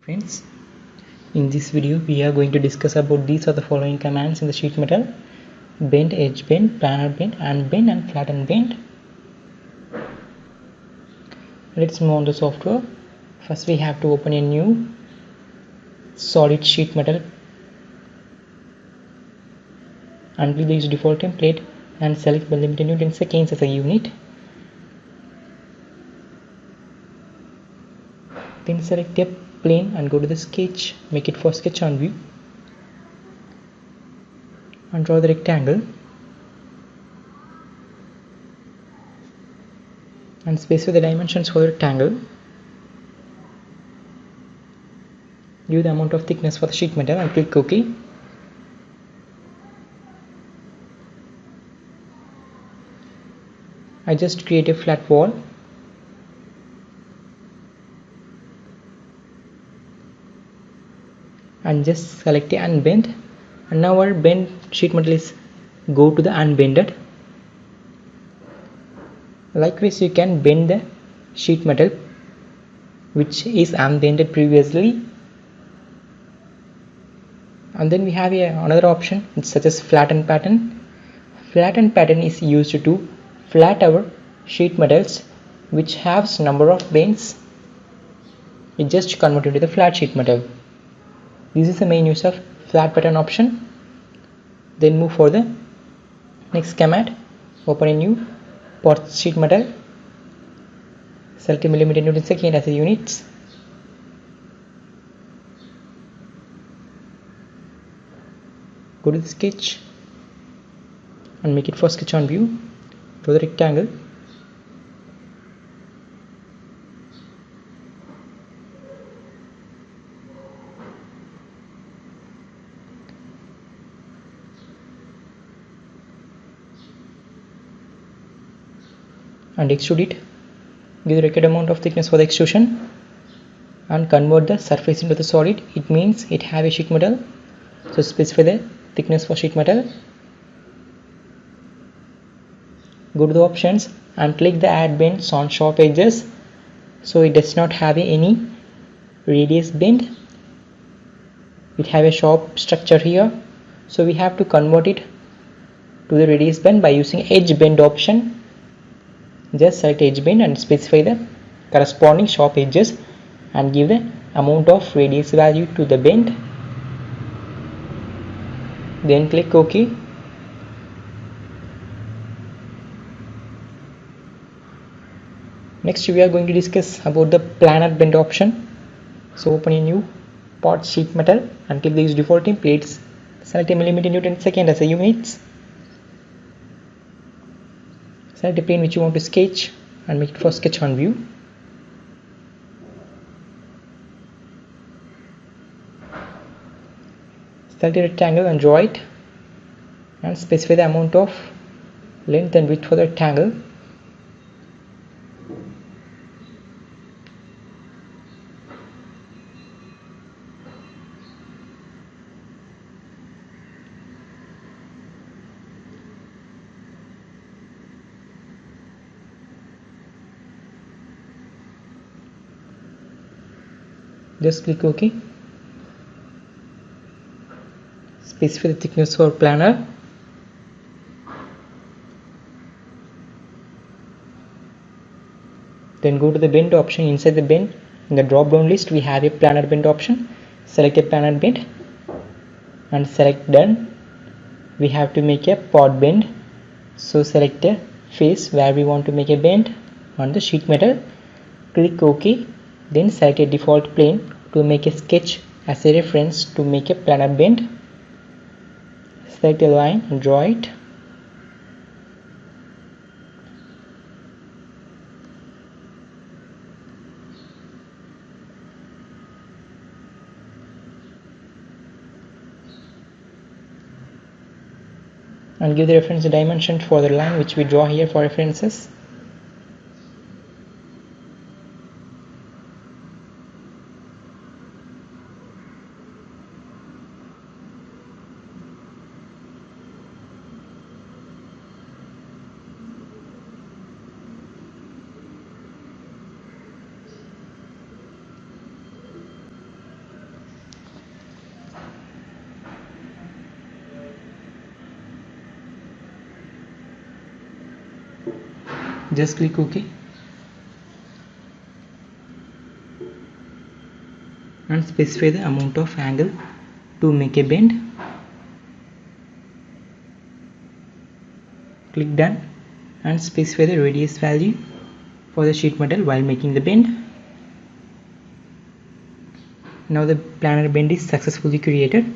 Friends, in this video we are going to discuss about these are the following commands in the sheet metal: bend, edge bend, planar bend, unbend and flatten bend. Let's move on the software. First we have to open a new solid sheet metal and we use default template and select the limited unit in seconds as a unit. Then select a plane and go to the sketch, make it for sketch on view and draw the rectangle and specify the dimensions for the rectangle. Give the amount of thickness for the sheet metal and click OK. I just create a flat wall and just select a unbend, and now our bend sheet metal is go to the unbended. Likewise you can bend the sheet metal which is unbended previously, and then we have another option such as flatten pattern. Flatten pattern is used to flat our sheet metals which has number of bends. It just convert into the flat sheet metal. This is the main use of flat pattern option. Then move for the next command. Open a new part sheet metal, select a millimeter newton second as a unit, go to the sketch and make it for sketch on view, draw the rectangle and extrude it. Give the required amount of thickness for the extrusion and convert the surface into the solid. It means it have a sheet metal, so specify the thickness for sheet metal. Go to the options and click the add bends on sharp edges, so it does not have any radius bend. It have a sharp structure here, so we have to convert it to the radius bend by using edge bend option. Just select edge bend and specify the corresponding sharp edges and give the amount of radius value to the bend. Then click OK. Next we are going to discuss about the planar bend option. So open a new part sheet metal and click the use default templates. Select a millimeter newton second as a unit. Select a plane which you want to sketch and make it for sketch on view. Select a rectangle and draw it and specify the amount of length and width for the rectangle. Just click OK. Specify the thickness for planar. Then go to the bend option. Inside the bend, in the drop down list we have a planar bend option. Select a planar bend and select done. We have to make a part bend, so select a face where we want to make a bend on the sheet metal. Click OK. Then select a default plane to make a sketch as a reference to make a planar bend. Select a line and draw it. And give the reference dimension for the line which we draw here for references. Just click OK and specify the amount of angle to make a bend. Click done and specify the radius value for the sheet metal while making the bend. Now the planar bend is successfully created.